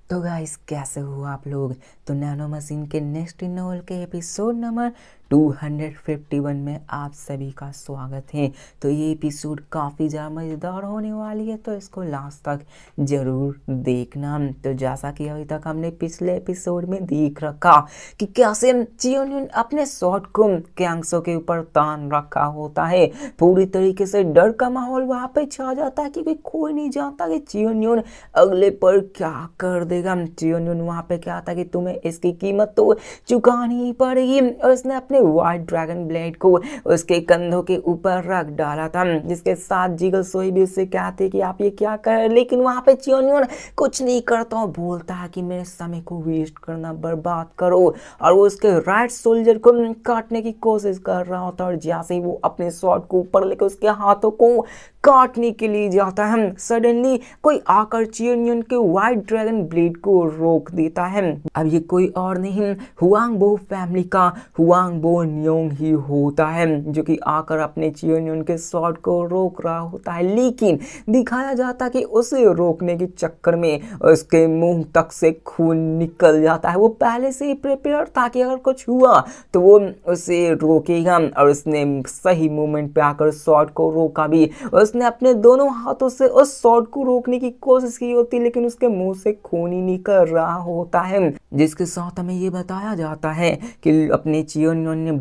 तो गाइस कैसे हो आप लोग। तो नैनो मशीन के नेक्स्ट नॉवल के एपिसोड नंबर 251 में आप सभी का स्वागत है। तो ये एपिसोड काफ़ी ज़्यादा मज़ेदार होने वाली है, तो इसको लास्ट तक ज़रूर देखना। तो जैसा कि अभी तक हमने पिछले एपिसोड में देख रखा कि कैसे चियोन्यून अपने शॉट को कैंग्सो के ऊपर तान रखा होता है। पूरी तरीके से डर का माहौल वहाँ पे छा जाता है क्योंकि कोई नहीं जानता कि चियोन्यून अगले पर क्या कर देगा। चियोन्यून वहाँ पे क्या था कि तुम्हें इसकी कीमत तो चुकानी ही पड़ेगी, और उसने अपने व्हाइट ड्रैगन ब्लेड को उसके कंधों के ऊपर रख डाला था, जिसके साथ जिगल सोई भी उससे कहते कि आप ये क्या कर रहे हैं। लेकिन वहाँ पे चियोन्यून कुछ नहीं करता और बोलता है कि मेरे समय को वेस्ट करना बर्बाद करो, और वो उसके राइट सोल्जर को काटने की कोशिश कर रहा होता है। और जैसे ही वो अपने शॉट को ऊपर लेकर उसके हाथों को काटने के लिए जाता है, सडनली कोई आकर चियोन्यून के व्हाइट ड्रैगन ब्लेड को रोक देता है। अब ये कोई और नहीं हुआंगबो फैमिली का हुआंगबो न्योंग ही होता है, जो कि आकर अपने चियोन्यून के शॉट को रोक रहा होता है। लेकिन दिखाया जाता कि उसे रोकने के चक्कर में उसके मुंह तक से खून निकल जाता है। वो पहले से ही प्रिपेयर था कि अगर कुछ हुआ तो वो उसे रोकेगा, और उसने सही मोमेंट पे आकर शॉट को रोका भी। उसने अपने दोनों हाथों से उस शॉट को रोकने की कोशिश की होती, लेकिन उसके मुंह से खून ही निकल रहा होता है। जिसके साथ हमें ये बताया जाता है कि अपने चियोन्यून ने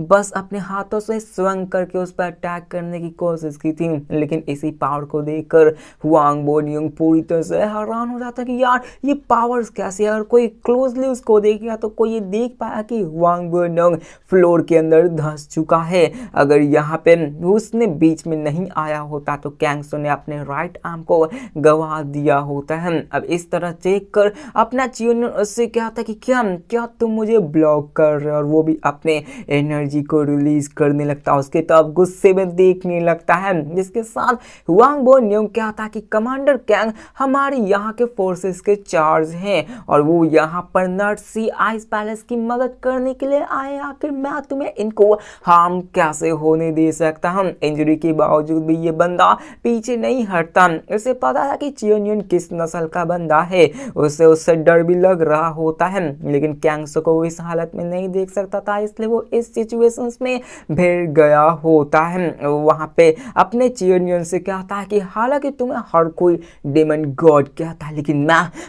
बस अपने हाथों से स्वंग करके उस पर अटैक करने की कोशिश की थी। लेकिन इसी पावर को देखकर हुआंगबो न्योंग पूरी तरह से हैरान हो जाता है कि यार ये पावर्स कैसे। अगर कोई क्लोजली उसको देखेगा तो कोई ये देख पाया कि हुआंगबो न्योंग फ्लोर के अंदर धंस चुका है। अगर यहाँ पे उसने बीच में नहीं आया होता तो कैंग्सो ने अपने राइट आर्म को गवा दिया होता है। अब इस तरह देख कर अपना चियोन्यून उससे कहता कि क्या तुम मुझे ब्लॉक कर रहे हो, और वो भी अपने एनर्जी को रिलीज करने लगता है। उसके तो अब गुस्से में देखने लगता है, जिसके साथ हुआंगबो न्योंग कहता कि कमांडर कैंग हमारे यहाँ के फोर्सेस के चार्ज हैं, और वो यहाँ पर नॉर्थ सी आइस पैलेस की मदद करने के लिए आए। आखिर मैं तुम्हें इनको हार्म कैसे होने दे सकता हूँ। इंजरी के बावजूद भी ये बंदा पीछे नहीं हटता। उसे पता है कि चियोन्यून किस नस्ल का बंदा है, उससे डर भी लग रहा होता है। लेकिन कैंग्सो को इस हालत में नहीं देख सकता था, इसलिए वो इस सिचुएशंस में भिड़ गया होता है। वहां पे अपने चियोन्यून से कहता है कि हालांकि तुम्हें हर कोई डेमन गॉड कहता है, लेकिन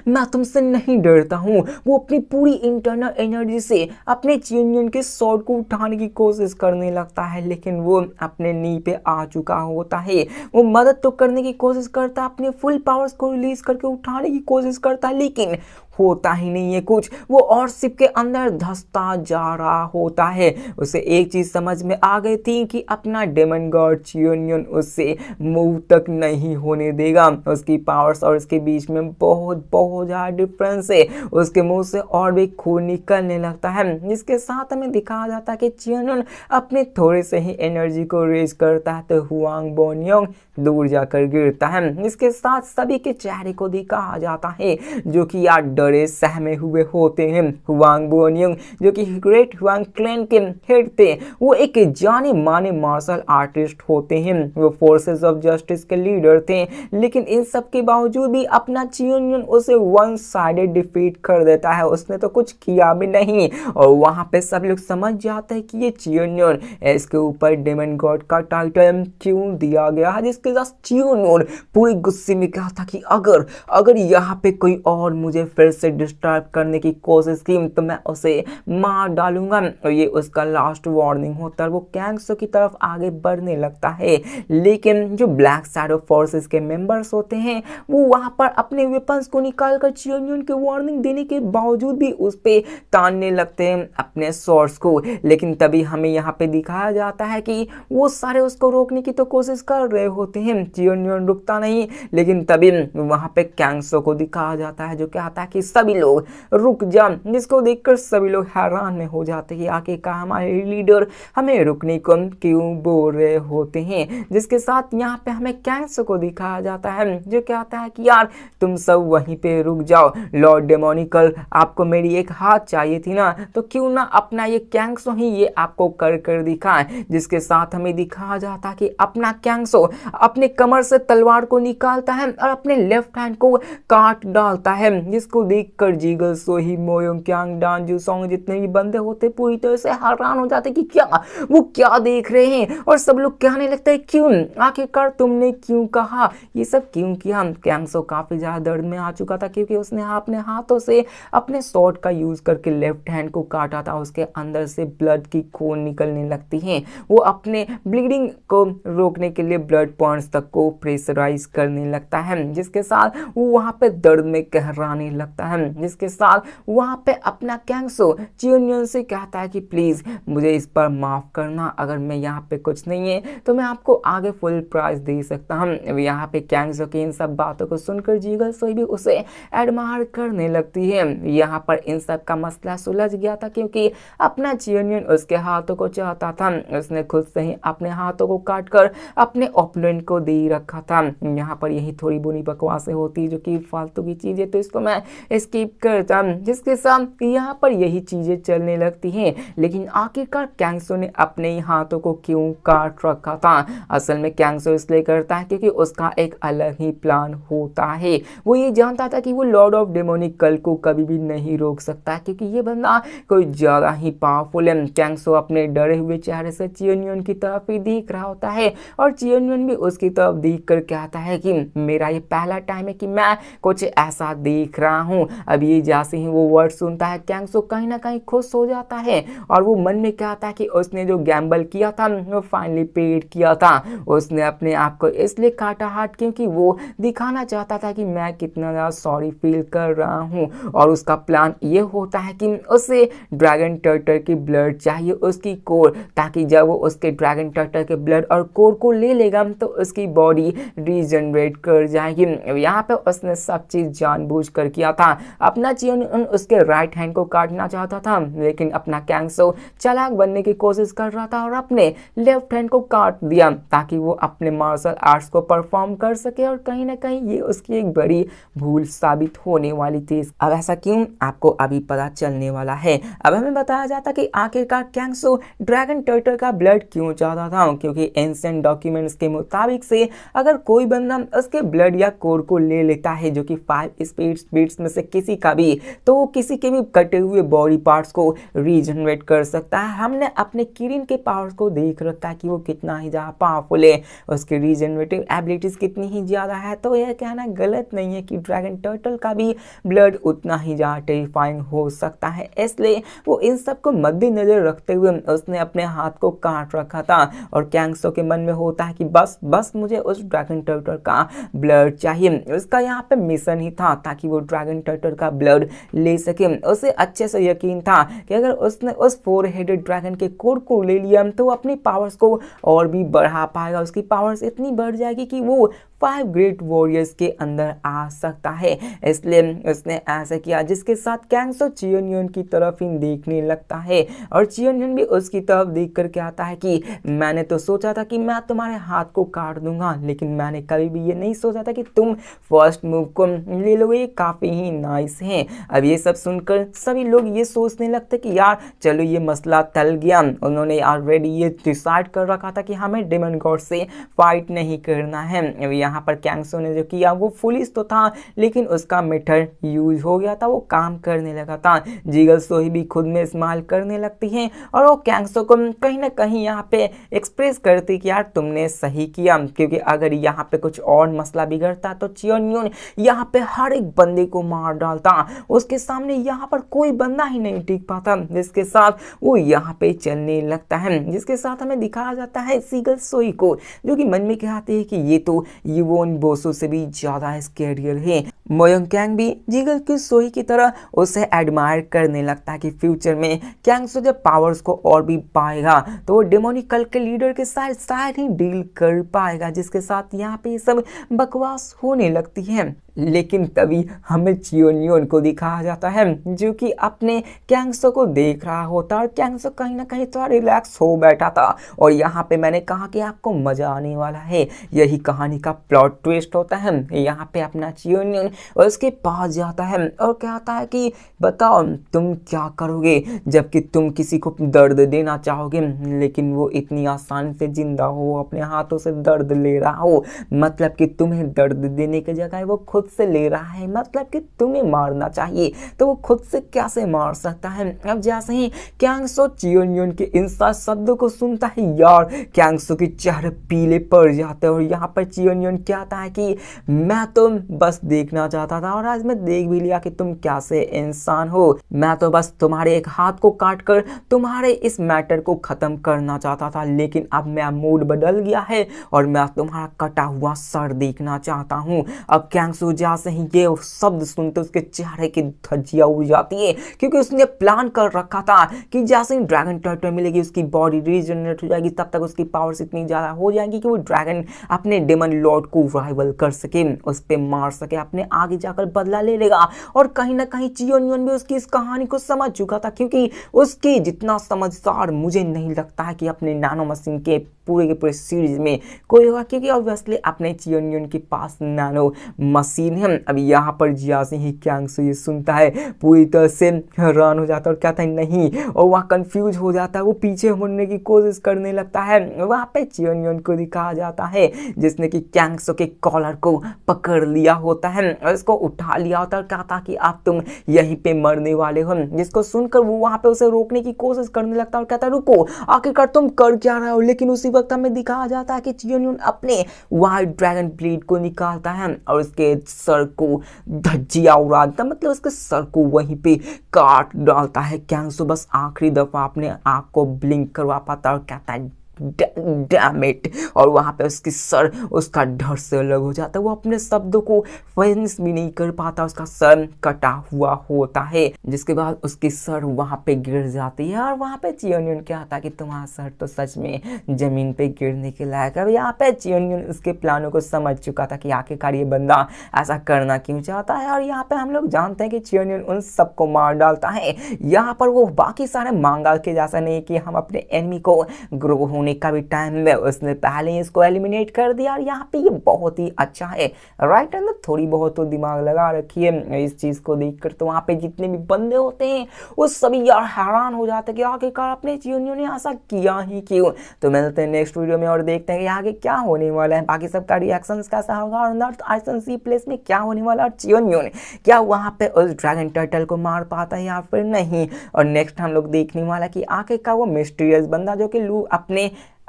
मैं तुमसे नहीं डरता हूँ। वो अपनी पूरी इंटरनल एनर्जी से अपने चियोन्यून के स्वॉर्ड को उठाने की कोशिश करने लगता है, लेकिन वो अपने नी पे आ चुका होता है। वो मदद तो करने की कोशिश करता है, अपने फुल पावर्स को रिलीज करके उठाने की कोशिश करता है, लेकिन होता ही नहीं है कुछ। वो और शिप के अंदर धंसता जा रहा होता है। उसे एक चीज समझ में आ गई थी कि अपना डेमन गॉड चियोन्यून उससे मूव तक नहीं होने देगा। उसकी पावर्स और उसके बीच में बहुत ज्यादा डिफरेंस है। उसके मुंह से और भी खून निकलने लगता है, जिसके साथ हमें दिखाया जाता है कि चियोन्यून अपने थोड़े से ही एनर्जी को रेज करता है तो हुआंगबो न्योंग दूर जाकर गिरता है। इसके साथ सभी के चेहरे को दिखाया जाता है जो कि यार डरे सहमे हुए होते हैं। हुआंगबो न्योंग जो कि ग्रेट हुआंग क्लैन के हेड थे, वो एक जाने माने मार्शल आर्टिस्ट होते हैं। वो फोर्सेस ऑफ जस्टिस के लीडर थे, लेकिन इन सब के बावजूद भी अपना चियोन्यून उसे वन साइडेड डिफीट कर देता है। उसने तो कुछ किया भी नहीं, और वहां पे सब लोग समझ जाते हैं कि ये चियोन्यून, इसके ऊपर डेमन गॉड का टाइटल क्यों दिया गया है। जिसके साथ चियोन्यून पूरी गुस्से में कहा था कि अगर यहाँ पे कोई और मुझे फिर से डिस्टर्ब करने की कोशिश की तो मैं उसे मार डालूंगा। और ये उसका लास्ट वार्निंग होता है। वो कैंग्सो की तरफ आगे बढ़ने लगता है, लेकिन जो ब्लैक शैडो फोर्सेस के मेंबर्स होते हैं वो वहां पर अपने वेपन्स को निकालकर चियोन्यून के वार्निंग देने के बावजूद भी उस पे तानने लगते हैं अपने सोर्स को। लेकिन तभी हमें यहाँ पे दिखाया जाता है कि वो सारे उसको रोकने की तो कोशिश कर रहे होते हैं, चियोन्यून रुकता नहीं। लेकिन तभी वहां पे कैंग्सो को दिखाया जाता है जो कहता है कि सभी लोग रुक जा, जिसको देखकर सभी लोग हैरान में हो जाते हैं आके कहा हमारे लीडर हमें रुकने को क्यों बोल रहे होते हैं। जिसके साथ यहाँ पे हमें कैंग्सो को दिखाया जाता है जो कहता है कि यार तुम सब वहीं पे रुक जाओ, लॉर्ड डेमोनिकल आपको मेरी एक हाथ चाहिए थी ना, तो क्यों ना अपना ये कैंग्सो ही ये आपको कर दिखाए। जिसके साथ हमें दिखाया जाता कि अपना कैंग्सो कैंगसो अपने कमर से तलवार को निकालता है और अपने लेफ्ट हैंड को काट डालता है, जिसको देखकर जीगल सोही, मोयोंग क्यांग, डान जू सॉन्ग जितने भी बंदे होते पूरी तरह से हैरान हो जाते कि क्या वो क्या देख रहे हैं। और सब लोग कहने लगता है क्यों, आखिरकार तुमने क्यों कहा, ये सब क्यों किया। कैंगसो काफी ज्यादा दर्द में आ चुका था क्योंकि उसने अपने हाथों से अपने स्वॉर्ड का यूज करके लेफ्ट हैंड को काटा था। उसके अंदर से ब्लड की खून निकलने लगती है। वो अपने ब्लीडिंग को रोकने के लिए ब्लड पॉइंट्स तक को प्रेशराइज करने लगता है, जिसके साथ वो वहां पे दर्द में कहराने लगता है। जिसके साथ वहां पे अपना कैंगसो चियोनियन से कहता है कि प्लीज मुझे इस पर माफ करना, अगर मैं यहाँ पे कुछ नहीं है तो मैं आपको आगे फुल प्राइस दे सकता हूँ। यहाँ पे कैंगसो की इन सब बातों को सुनकर जीगल सोई भी उसे एडमायर करने लगती है। यहाँ पर इन सब का मसला सुलझ गया था क्योंकि अपना चियोनियन उसके हाथों को चाहता था। उसने खुद से ही अपने हाथों को काट कर अपने ओपोनेंट को दे रखा था। यहाँ पर यही थोड़ी बुरी बकवासें होती जो कि फालतू की चीजें, तो इसको मैं स्किप करता। जिसके साथ यहाँ पर यही चीजें चलने लगती हैं, लेकिन आखिरकार कैंगसो ने अपने ही हाथों को क्यों काट रखा था। असल में कैंगसो इसलिए करता है क्योंकि उसका एक अलग ही प्लान होता है। वो ये जानता था कि वो लॉर्ड ऑफ डेमोनिक कल को कभी भी नहीं रोक सकता क्योंकि ये बंदा कोई ज्यादा ही पावरफुल है। कैंगसो अपने डरे हुए चेहरे से चियोनियन की तरफ ही देख रहा होता है और चियोनियन भी उसकी तरफ देख कर कहता है कि मेरा ये पहला टाइम है कि मैं कुछ ऐसा देख रहा हूँ। अब ये जैसे ही वो वर्ड सुनता है कैंगसो कहीं ना कहीं खुश हो जाता है और वो मन में कहता है कि उसने जो गैम्बल किया था वो फाइनली पेड किया था। उसने अपने आप को इसलिए काटा हाथ क्योंकि वो दिखाना चाहता था कि मैं कितना ज्यादा सॉरी फील कर रहा हूँ। और उसका प्लान ये होता है कि उसे ड्रैगन टर्टल की ब्लड चाहिए, उसकी कोर, ताकि जब वो उसके ड्रैगन टर्टल के ब्लड और कोर को ले लेगा तो उसकी बॉडी रीजनरेट कर जाएगी। यहाँ पे उसने सब चीज जानबूझ कर किया था। अपना चियोनियन उसके राइट हैंड को काटना चाहता था, लेकिन अपना कैंगसो चालाक बनने की कोशिश कर रहा था और अपने लेफ्ट हैंड को काट दिया ताकि वो अपने मार्शल आर्ट्स को परफॉर्म कर सके। और कहीं ना कहीं ये उसकी एक बड़ी भूल साबित होने वाली थी। अब ऐसा क्यों, आपको अभी पता चलने वाला है। अब हमें बताया जाता कि आखिरकार कैंगसो ड्रैगन टर्टल का ब्लड क्यों चाहता था, क्योंकि एंशिएंट डॉक्यूमेंट्स के मुताबिक से अगर कोई बंदा उसके ब्लड या कोर को ले लेता है जो कि 5 स्पिरिट्स में से किसी का भी, तो वो किसी के भी कटे हुए बॉडी पार्ट्स को रीजनरेट कर सकता है। हमने अपने किरिन के पावर्स को देख रखा है कि वो कितना ही ज्यादा पावरफुल है, उसकी रीजनरेटिव एबिलिटीज कितनी ही ज्यादा है। तो यह कहना गलत नहीं है कि ड्रैगन टर्टल का भी ब्लड उतना ही ज्यादा टेरिफाइंग हो सकता है। इसलिए वो इन सब को मद्देनजर रखते हुए उसने अपने हाथ को काट रखा था। और कैंगसो के मन में होता है कि बस मुझे उस ड्रैगन टर्टल का ब्लड चाहिए। उसका यहाँ पे मिशन ही था ताकि वो ड्रैगन टर्टल का ब्लड ले सके। उसे अच्छे से यकीन था कि अगर उसने उस 4 हेडेड ड्रैगन के कोर को ले लिया तो वो अपनी पावर्स को और भी बढ़ा पाएगा। उसकी पावर्स इतनी बढ़ जाएगी कि वो 5 ग्रेट वॉरियर्स के अंदर आ सकता है। इसलिए उसने ऐसा किया, जिसके साथ कैंगसो चियोनियन की तरफ ही देखने लगता है और चियोनियन भी उसकी तरफ देख कर कहता है कि मैंने तो सोचा था कि मैं तुम्हारे हाथ को काट दूंगा, लेकिन मैंने कभी भी ये नहीं सोचा था कि तुम फर्स्ट मूव को ले लोगे। ये काफी ही नाइस है। अब ये सब सुनकर सभी लोग ये सोचने लगते कि यार चलो ये मसला टल गया। उन्होंने ऑलरेडी ये डिसाइड कर रखा था कि हमें डेमन गॉड से फाइट नहीं करना है। यहाँ पर कैंगसो ने जो किया वो फुलिश तो था, लेकिन उसका मेथड यूज हो गया था, वो काम करने लगा था। जीगल सोही भी खुद में स्माइल करने लगती है और वो कैंगसो को कहीं ना कहीं यहाँ पे एक्सप्रेस करती कि यार तुमने सही किया, क्योंकि अगर यहाँ पे कुछ और मसला बिगड़ता तो चियोनियन यहाँ पे हर एक बंदे को मार डालता। उसके सामने यहाँ पर कोई बंदा ही नहीं टिक पाता। जिसके साथ वो यहाँ पे चलने लगता है, जिसके साथ हमें दिखाया जाता है जीगल सोही को, जो कि मन में कहते हैं कि ये तो युवोन बोसो से भी ज्यादा स्कैरियर है। मोयोंग क्यांग भी जीगल की सोही की तरह उसे एडमायर करने लगता है कि फ्यूचर में कैंगसो जब पावर्स को और भी पाएगा तो वो डेमोनिक कल के लीडर के साथ शायद ही डील कर पाएगा। जिसके साथ यहाँ पे सब बकवास होने लगती है। लेकिन तभी हमें चियोनियोन को दिखाया जाता है जो कि अपने कैंगसो को देख रहा होता है और कैंगसो कहीं ना कहीं थोड़ा रिलैक्स हो बैठा था। और यहाँ पे मैंने कहा कि आपको मजा आने वाला है, यही कहानी का प्लॉट ट्विस्ट होता है। यहाँ पे अपना चियोनियोन और उसके पास जाता है और कहता है कि बताओ तुम क्या करोगे जबकि तुम किसी को दर्द देना चाहोगे, लेकिन वो इतनी आसानी से जिंदा हो, अपने हाथों से दर्द ले रहा हो, मतलब कि तुम्हें दर्द देने की जगह वो खुद से ले रहा है, मतलब कि तुम्हें मारना चाहिए तो वो खुद से कैसे मार सकता है। अब जैसे ही कैंगसो चियोनियोन के इन शब्दों को सुनता है यार, कैंगसो के चेहरे पीले पड़ जाते हैं और यहाँ पर चियोनियोन कहता है कि मैं तो बस देखना चाहता था और आज मैं देख भी लिया कि तुम कैसे इंसान हो। मैं तो बस तुम्हारे एक हाथ को काट कर तुम्हारे इस मैटर को खत्म करना चाहता था, लेकिन अब मेरा मूड बदल गया है और मैं तुम्हारा कटा हुआ सर देखना चाहता हूँ। अब कैंगसो जैसे ही ये शब्द सुनते उसके चेहरे की धज्जियां उड़ जाती है, क्योंकि उसने प्लान कर रखा था कि जैसे ही ड्रैगन टर्टल मिलेगी उसकी बॉडी रीजनरेट हो जाएगी, तब तक उसकी पावर्स इतनी ज्यादा हो जाएंगी कि वो ड्रैगन अपने डेमन लॉर्ड को राइवल कर सके, उस पर मार सके, अपने आगे जाकर बदला ले लेगा। और कहीं ना कहीं चियोनियोन भी उसकी इस कहानी को समझ चुका था, क्योंकि उसकी जितना समझदार मुझे नहीं लगता है कि अपने नैनो मशीन के पूरे सीरीज में कोई होगा, क्योंकि ऑब्वियसली अपने चियोनियोन के पास नैनो मशीन है। अभी यहाँ पर जैसे ही कैंगसो ये सुनता है पूरी तरह से हैरान हो जाता है और कहता है नहीं, और वहाँ कंफ्यूज हो जाता है, वो पीछे मुड़ने की कोशिश करने लगता है। वहाँ पे चियोनियोन को दिखाया जाता है जिसने कि कैंगसो के कॉलर को पकड़ लिया होता है और इसको उठा लिया होता है और कहता कि अब तुम यहीं पे मरने वाले हो। जिसको सुनकर वो वहाँ पे उसे रोकने की कोशिश करने लगता है और कहता है रुको, आखिरकार तुम कर क्या रहे हो। लेकिन उसी वक्त हमें दिखाया जाता है कि चियोनियोन अपने व्हाइट ड्रैगन ब्लेड को निकालता है और उसके सर को धज्जियां उड़ा देता, मतलब उसके सर को वहीं पे काट डालता है। कैंगसो बस आखिरी दफा अपने आंख को ब्लिंक करवा पाता है और कहता है डैम इट, और वहां पे उसकी सर उसका डर से अलग हो जाता है, वो अपने शब्दों को फिनिश भी नहीं कर पाता, उसका सर कटा हुआ होता है। जिसके बाद उसकी सर वहां पे गिर जाती है और वहां पे चियोनियोन कहता है कि तुम्हारा सर तो सच में जमीन पे गिरने के लायक है। यहाँ पे चियोनियोन उसके प्लानों को समझ चुका था कि आखिरकार ये बंदा ऐसा करना क्यों चाहता है, और यहाँ पे हम लोग जानते हैं कि चियोनियोन उन सबको मार डालता है। यहाँ पर वो बाकी सारे मांगा के जैसा नहीं कि हम अपने एनिमी को ग्रो होने का भी टाइम में उसने पहले ही इसको एलिमिनेट कर दिया, और यहाँ पे ये बहुत ही अच्छा है। राइट अंदर थोड़ी बहुत तो दिमाग लगा रखी है इस चीज को देखकर, तो वहाँ पे जितने भी बंदे होते हैं वो सभी यार हैरान हो जाते हैं कि आखिरकार अपने चियोनियोन ने ऐसा किया ही क्यों। तो मिलते हैं नेक्स्ट वीडियो में और देखते हैं कि आगे क्या होने वाला है, बाकी सबका रिएक्शन कैसा होगा और नॉर्थ आइसन सी प्लेस में क्या होने वाला, और चियोनियोन क्या वहाँ पे उस ड्रैगन टर्टल को मार पाता है या फिर नहीं। और नेक्स्ट हम लोग देखने वाला कि आखिरकार वो मिस्टीरियस बंदा जो कि लू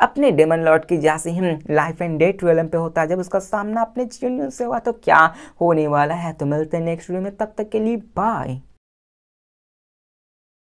अपने डेमन लॉर्ड की जैसे ही लाइफ एंड डेथ रियलम पे होता है, जब उसका सामना अपने चियोनियोन से हुआ तो क्या होने वाला है। तो मिलते हैं नेक्स्ट वीडियो में, तब तक के लिए बाय।